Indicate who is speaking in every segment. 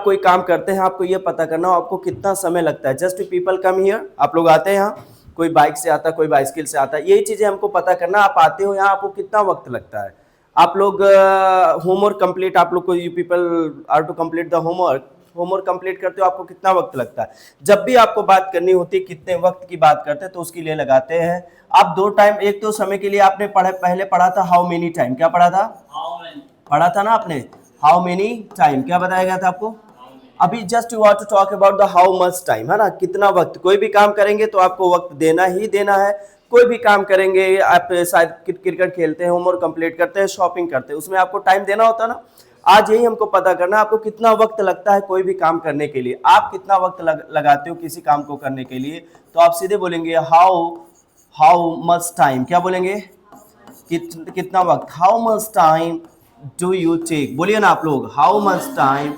Speaker 1: कोई काम करते हैं, आपको ये पता करना हो आपको कितना समय लगता है। जस्ट पीपल कम हियर, आप लोग आते हैं यहाँ, कोई बाइक से आता है, कोई बाइसिकल से आता है, यही चीजें हमको पता करना। आप आते हो यहाँ, आपको कितना वक्त लगता है। आप लोग होमवर्क कंप्लीट, आप लोग को you people are to complete the homework complete करते हो, आपको कितना वक्त लगता है। जब भी आपको बात करनी होती है कितने वक्त की बात करते हैं तो उसके लिए लगाते हैं आप दो टाइम। एक तो समय के लिए आपने पहले पढ़ा था हाउ मेनी टाइम, क्या पढ़ा था, पढ़ा था ना आपने, हाउ मेनी टाइम, क्या बताया गया था आपको। अभी just you want to talk about the how much time, है ना, कितना वक्त। कोई भी काम करेंगे तो आपको वक्त देना ही देना है। कोई भी काम करेंगे, आप शायद क्रिकेट खेलते हैं, होमवर्क कंप्लीट करते हैं, शॉपिंग करते हैं, उसमें आपको टाइम देना होता है ना। आज यही हमको पता करना है आपको कितना वक्त लगता है कोई भी काम करने के लिए। आप कितना वक्त लगाते हो किसी काम को करने के लिए, तो आप सीधे बोलेंगे हाउ मच टाइम, क्या बोलेंगे, कितना वक्त, how much time do you take, बोलिए ना आप लोग, how much time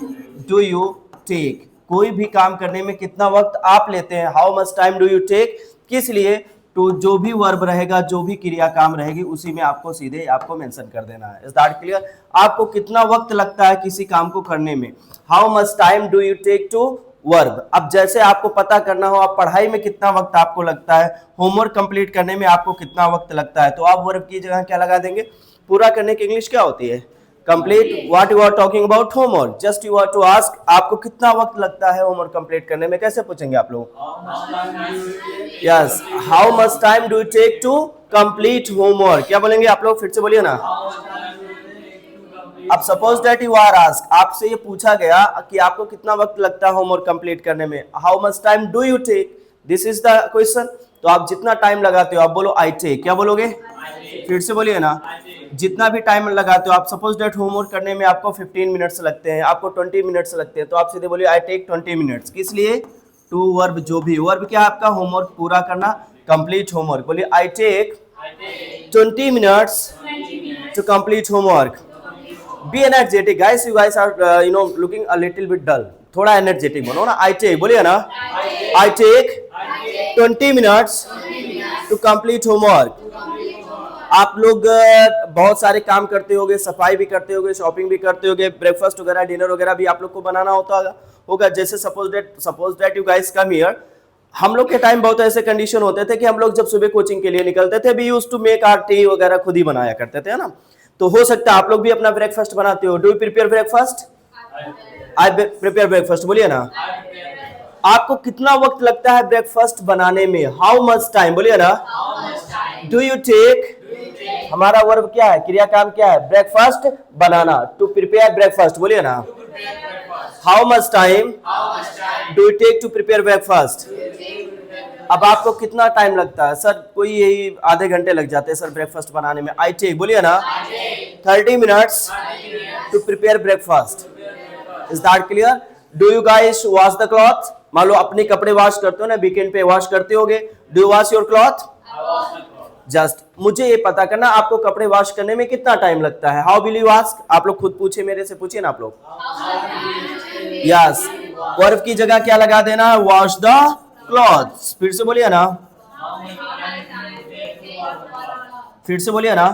Speaker 1: do you take. कोई भी काम करने में कितना वक्त आप लेते हैं, how much time do you take. किस लिए, तो जो भी वर्ब रहेगा, जो भी क्रिया काम रहेगी, उसी में आपको सीधे आपको मेंशन कर देना है। Is that clear. आपको कितना वक्त लगता है किसी काम को करने में, how much time do you take to verb. अब जैसे आपको पता करना हो आप पढ़ाई में कितना वक्त आपको लगता है, होमवर्क कंप्लीट करने में आपको कितना वक्त लगता है, तो आप वर्ब की जगह क्या लगा देंगे, पूरा करने की इंग्लिश क्या होती है, complete. What you are talking about homework, just you are to ask आपको कितना वक्त लगता है होमवर्क कंप्लीट करने में। कैसे पूछेंगे आप लोग, yes, how much time do you take to complete homework, क्या बोलेंगे आप लोग, फिर से बोलिए ना। अब suppose that you are ask, आपसे ये पूछा गया कि आपको कितना वक्त लगता है होमवर्क कंप्लीट करने में, how much time do you take, this is the question. तो आप जितना टाइम लगाते हो आप बोलो आई टेक, क्या बोलोगे, फिर से बोलिए ना, जितना भी टाइम लगाते हो आप। सपोज दैट होमवर्क करने में आपको 15 मिनट्स लगते हैं, आपको 20 मिनट्स लगते हैं, तो आप सीधे बोलिए आई टेक 20 मिनट्स। किस लिए, टू वर्ब, जो भी वर्ब क्या आपका, होमवर्क पूरा करना, कंप्लीट होमवर्क। बोलिए I take 20 minutes to complete homework. Be energetic guys, you guys are looking a little bit dull, थोड़ा एनर्जेटिक बनो ना। आई टेक, बोलिए ना, I take 20 minutes to complete homework. आप लोग बहुत सारे काम करते होगे, सफाई भी करते होगे, शॉपिंग भी करते होगे, ब्रेकफास्ट वगैरह, डिनर वगैरह भी आप लोग को बनाना होगा। जैसे suppose that you guys come here. हम लोग के टाइम बहुत ऐसे कंडीशन होते थे कि हम लोग जब सुबह कोचिंग के लिए निकलते थे, we used to make our tea वगैरह खुद ही बनाया करते थे, है ना। तो हो सकता है आप लोग भी अपना ब्रेकफास्ट बनाते हो। Do you prepare breakfast, I prepare breakfast, बोलिए ना। आपको कितना वक्त लगता है ब्रेकफास्ट बनाने में, हाउ मच टाइम, बोलिए ना। डू यू टेक, हमारा वर्ब क्या है, क्रिया काम क्या है, ब्रेकफास्ट बनाना, टू प्रिपेयर ब्रेकफास्ट, बोलिए ना। How much time do you take to prepare breakfast. अब आपको कितना टाइम लगता है, सर कोई यही आधे घंटे लग जाते हैं सर ब्रेकफास्ट बनाने में। आई टेक, बोलिए ना, 30 minutes to prepare breakfast. Is that clear. Do you guys wash the cloth, मान लो अपने कपड़े वॉश करते हो ना, वीकेंड पे वॉश करते होगे। Do you wash your cloth, just मुझे ये पता करना आपको कपड़े वॉश करने में कितना टाइम लगता है। हाउ विल यू आस्क, आप लोग खुद पूछे, मेरे से पूछिए ना आप लोग। यस, वर्ब की जगह क्या लगा देना, वॉश द क्लॉथ्स। फिर से बोलिए ना, फिर से बोलिए ना,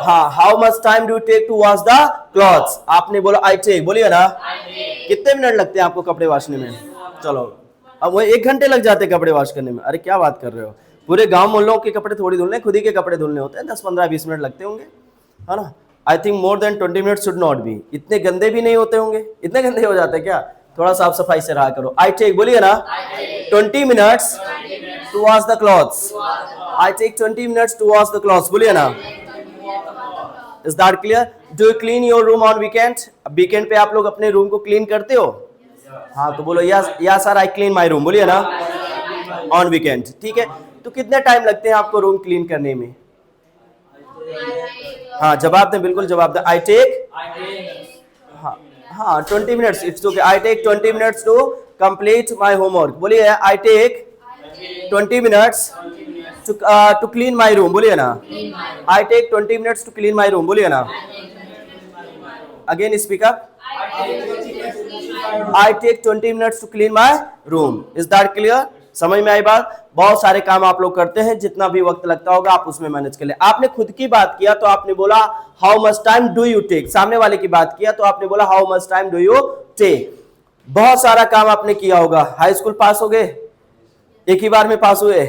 Speaker 1: हाँ, how much time do you take to wash the clothes. आपने बोला आई टेक, बोलिए ना। कितने मिनट लगते हैं आपको कपड़े वॉशने में, चलो अब वो 1 घंटे लग जाते कपड़े वॉश करने में। अरे क्या बात कर रहे हो, पूरे गांव मोहल्लों के कपड़े थोड़ी धुलने, खुद ही के कपड़े धुलने होते हैं, 10 15 20 मिनट लगते होंगे, है ना। I think more than 20 minute should not be. इतने गंदे भी नहीं होते होंगे, इतने गंदे हो जाते क्या, थोड़ा साफ सफाई से रहा करो। आई टेक, बोलिए ना, 20 minutes to wash the clothes. I take 20 minutes to wash the clothes, बोलिए ना। Is that clear. Do you clean your room on weekend, weekend पे आप लोग अपने रूम को क्लीन करते हो। हाँ तो बोलो yes yes sir, I clean my room, बोलिए ना, ऑन वीकेंड। ठीक है, तो कितने टाइम लगते हैं आपको रूम क्लीन करने में। हाँ जवाब दें, बिल्कुल जवाब दें। आई टेक, हाँ हाँ 20 minutes, it's okay. I take 20 minutes to complete my homework, बोलिए। I take 20 minutes to clean my room, बोलिए ना। I take 20 minutes to clean my room, बोलिए ना। Again speak up. I take 20 minutes to clean my room. Is that clear? समझ में आई बात? बहुत सारे काम आप लोग करते हैं, जितना भी वक्त लगता होगा आप उसमें मैनेज कर ले। आपने खुद की बात किया तो आपने बोला how much time do you take, सामने वाले की बात किया तो आपने बोला how much time do you take. बहुत सारा काम आपने किया होगा। हाई स्कूल पास हो गए, एक ही बार में पास हुए,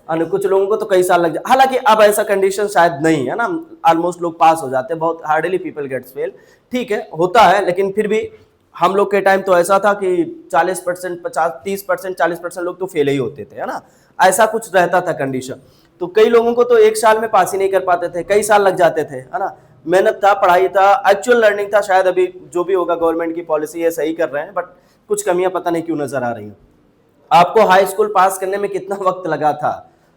Speaker 1: और कुछ लोगों को तो कई साल लग जाए। हालांकि अब ऐसा कंडीशन शायद नहीं है ना, ऑलमोस्ट लोग पास हो जाते हैं, बहुत हार्डली पीपल गेट्स फेल। ठीक है, होता है, लेकिन फिर भी हम लोग के टाइम तो ऐसा था कि 40%, 50, 30%, 40% लोग तो फेल ही होते थे, है ना, ऐसा कुछ रहता था कंडीशन। तो कई लोगों को तो एक साल में पास ही नहीं कर पाते थे, कई साल लग जाते थे, है ना। मेहनत था, पढ़ाई था, एक्चुअल लर्निंग था। शायद अभी जो भी होगा गवर्नमेंट की पॉलिसी है सही कर रहे हैं, बट कुछ कमियां पता नहीं क्यों नजर आ रही हैं। आपको हाई स्कूल पास करने में कितना वक्त लगा था?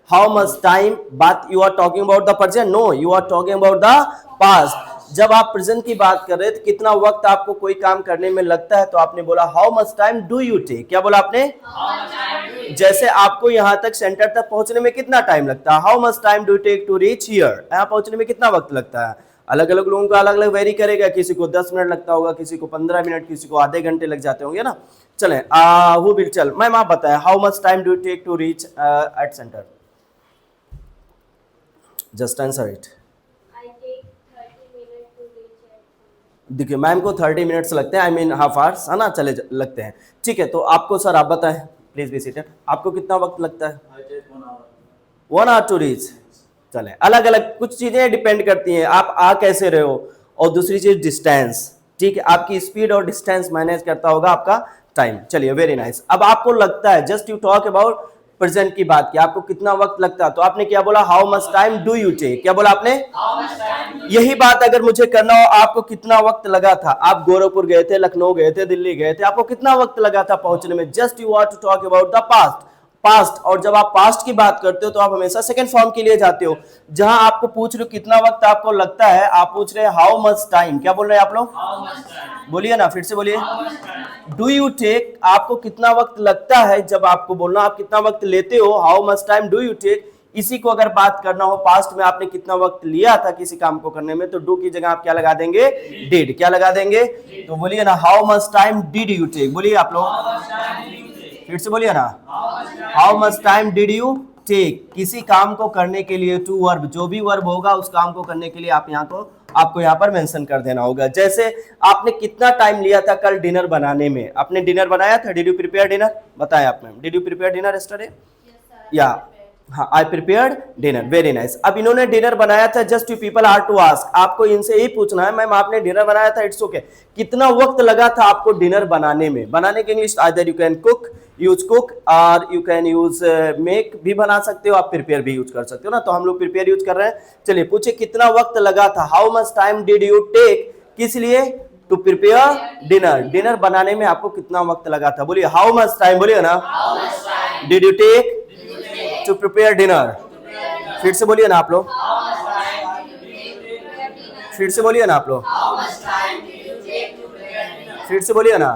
Speaker 1: How much time? बात you are talking about the present? No, you are talking about the past. जब आप प्रेजेंट की बात कर रहे थे, कितना वक्त आपको कोई काम करने में लगता है, तो आपने बोला how much time do you take. क्या बोला आपने? जैसे आपको यहां तक सेंटर तक पहुंचने में कितना टाइम लगता है? How much time do you take to reach here? यहां पहुंचने में कितना वक्त लगता है? अलग अलग लोगों का अलग अलग वेरी करेगा, किसी को 10 मिनट लगता होगा, किसी को 15 मिनट, किसी को आधे घंटे लग जाते होंगे ना। चलें, वो विल चल, मैम आप बताएं how much time do you take to reach at centre? Just answer it. देखिए मैम को 30 मिनट्स लगते हैं, आई मीन हाफ आवर्स, है ना, चले लगते हैं। ठीक है, तो आपको सर आप बताएं, प्लीज बी सीटेड, आपको कितना वक्त लगता है? 1 आवर टू रीच। चले, अलग अलग कुछ चीजें डिपेंड करती हैं, आप आ कैसे रहे हो, और दूसरी चीज डिस्टेंस। ठीक है, आपकी स्पीड और डिस्टेंस मैनेज करता होगा आपका टाइम। चलिए, वेरी नाइस। अब आपको लगता है, just you talk about present की बात की, आपको कितना वक्त लगता है, तो आपने क्या बोला? How much time do you take. क्या बोला आपने? यही बात अगर मुझे करना हो, आपको कितना वक्त लगा था? आप गोरखपुर गए थे, लखनऊ गए थे, दिल्ली गए थे, आपको कितना वक्त लगा था पहुंचने में? Just you are to talk about the past. Past, और जब आप पास्ट की बात करते हो तो आप हमेशा सेकंड फॉर्म के लिए जाते हो। जहां आपको पूछ रहे हो कितना वक्त आपको लगता है, आप पूछ रहे हैं हाउ मच टाइम। क्या बोल रहे हैं आप लोग? बोलिए ना, फिर से बोलिए। डू यू टेक, आपको कितना वक्त लगता है? जब आपको बोलना आप कितना वक्त लेते हो, how much time do you take, इसी को अगर बात करना हो पास्ट में आपने कितना वक्त लिया था किसी काम को करने में, तो डू की जगह आप क्या लगा देंगे? डिड। क्या लगा देंगे? तो बोलिए ना, how much time did you take. बोलिए आप लोग, फिर से बोलिए ना, how much time did you take. किसी काम को करने के लिए टू वर्ब, जो भी वर्ब होगा उस काम को करने के लिए आप आपको यहाँ पर मेंशन कर देना होगा। जैसे आपने कितना टाइम लिया था कल डिनर बनाने में? आपने डिनर बनाया था? Did you prepare dinner? बताया आपने, did you prepare dinner yesterday? या हाँ, I prepared dinner. Very nice. अब इन्होंने डिनर बनाया था, just you people are to ask, आपको इनसे ही पूछना है मैम आपने डिनर बनाया था, इट्स ओके, कितना वक्त लगा था आपको डिनर बनाने में? बनाने के English either you can cook, use cook, और यू कैन यूज मेक भी बना सकते हो, आप प्रिपेयर भी यूज कर सकते हो ना, तो हम लोग प्रिपेयर यूज कर रहे हैं। चलिए, पूछे कितना वक्त लगा था? How much time did you take, किस लिए? To prepare dinner. डिनर बनाने में आपको कितना वक्त लगा था? बोलिए हाउ मच टाइम, बोलिए ना, did you take to prepare dinner. फिर से बोलिए ना आप लोग, फिर से बोलिए ना आप लोग, फिर से बोलिए ना।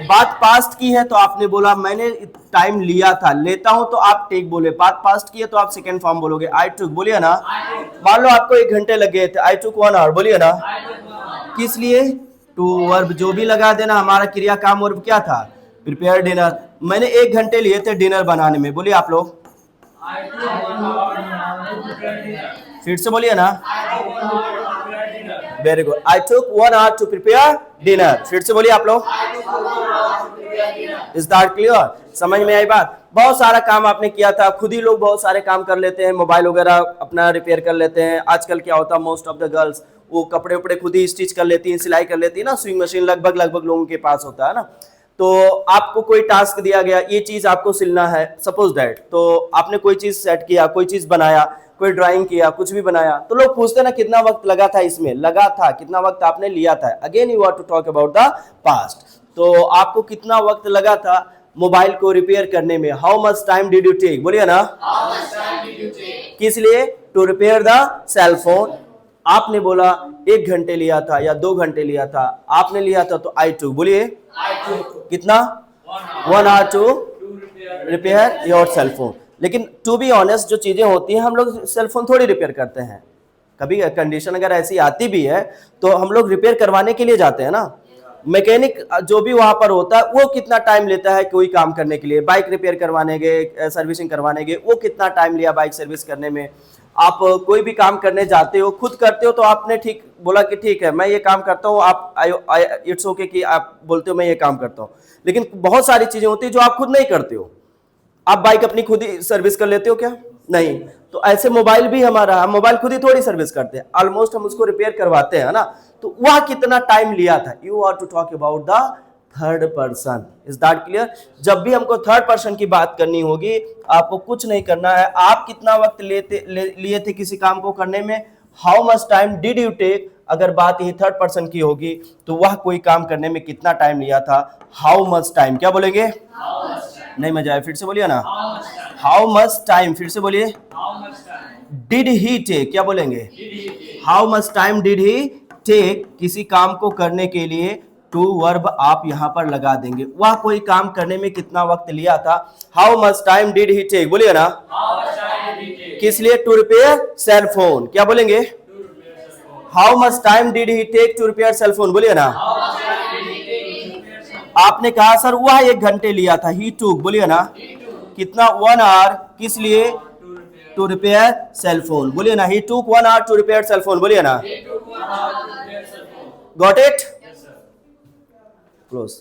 Speaker 1: बात पास्ट की है तो आपने बोला मैंने टाइम लिया था, लेता हूं तो आप टेक बोले, बात पास्ट की है तो आप सेकंड फॉर्म बोलोगे, आई टुक। बोलिए ना, मान लो आपको 1 घंटे लग गए थे, आई टुक 1 आवर। बोलिए ना, किस लिए? टू वर्ब जो भी लगा देना, हमारा क्रिया काम वर्ब क्या था? Prepare dinner. मैंने 1 घंटे लिए थे डिनर बनाने में। बोलिए आप लोग, फिर से बोलिए ना, very good, I took 1 hour to prepare dinner. फिर से बोलिए आप लोग, इज दैट क्लियर? समझ में आई बात? बहुत सारा काम आपने किया था, खुद ही लोग बहुत सारे काम कर लेते हैं, मोबाइल वगैरह अपना रिपेयर कर लेते हैं। आजकल क्या होता है, मोस्ट ऑफ द गर्ल्स वो कपड़े उपड़े खुद ही स्टिच कर लेती हैं, सिलाई कर लेती है ना, स्विंग मशीन लगभग लोगों के पास होता है ना। तो आपको कोई टास्क दिया गया, ये चीज आपको सिलना है, सपोज दैट, तो आपने कोई चीज सेट किया, कोई चीज बनाया, कोई ड्राइंग किया, कुछ भी बनाया, तो लोग पूछते ना कितना वक्त लगा था इसमें, लगा था, कितना वक्त आपने लिया था। Again you are to talk about the past. तो आपको कितना वक्त लगा था मोबाइल को रिपेयर करने में? How much time did you take? बोलिए ना, किस लिए? To repair the cell phone. आपने बोला 1 घंटे लिया था या 2 घंटे लिया था, आपने लिया था तो आई टुक। बोलिए कितना? 1 hour to repair your cell phone. लेकिन टू बी ऑनेस्ट जो चीजें होती हैं, हम लोग सेल फोन थोड़ी रिपेयर करते हैं, कभी कंडीशन अगर ऐसी आती भी है तो हम लोग रिपेयर करवाने के लिए जाते हैं ना, मैकेनिक जो भी वहां पर होता है वो कितना टाइम लेता है कोई काम करने के लिए, बाइक रिपेयर करवाने गए, सर्विसिंग करवाने गए, वो कितना टाइम लिया बाइक सर्विस करने में। आप कोई भी काम करने जाते हो, खुद करते हो तो आपने ठीक बोला कि ठीक है मैं ये काम करता हूँ, आप इट्स ओके कि आप बोलते हो मैं ये काम करता हूँ। लेकिन बहुत सारी चीजें होती है जो आप खुद नहीं करते हो। आप बाइक अपनी खुद ही सर्विस कर लेते हो क्या? नहीं। तो ऐसे मोबाइल भी हमारा, हम मोबाइल खुद ही थोड़ी सर्विस करते हैं, ऑलमोस्ट हम उसको रिपेयर करवाते हैं ना। तो वह कितना टाइम लिया था। You are to talk about the third person. Is that clear? जब भी हमको थर्ड पर्सन की बात करनी होगी, आपको कुछ नहीं करना है। आप कितना वक्त लिए थे किसी काम को करने में, how much time did you take. अगर बात यही थर्ड पर्सन की होगी तो वह कोई काम करने में कितना टाइम लिया था, हाउ मच टाइम। क्या बोलेंगे? नहीं मजा आया, फिर से बोलिए ना। हाउ मच टाइम, फिर से बोलिए। डिड ही टेक, क्या बोलेंगे? How much time did he take. किसी काम को करने के लिए टू वर्ब आप यहां पर लगा देंगे। वह कोई काम करने में कितना वक्त लिया था, how much time did he take. बोलिए ना। किस लिए? To repair cell phone. क्या बोलेंगे? How much time did he take to repair cell phone. बोलिए ना। आपने कहा सर वह 1 घंटे लिया था, ही टूक। बोलिए ना। कितना? 1 आवर। किस लिए? To repair cell phone. बोलिए ना। He took 1 hour to repair cell phone. बोलिए ना। Got it? क्लोज।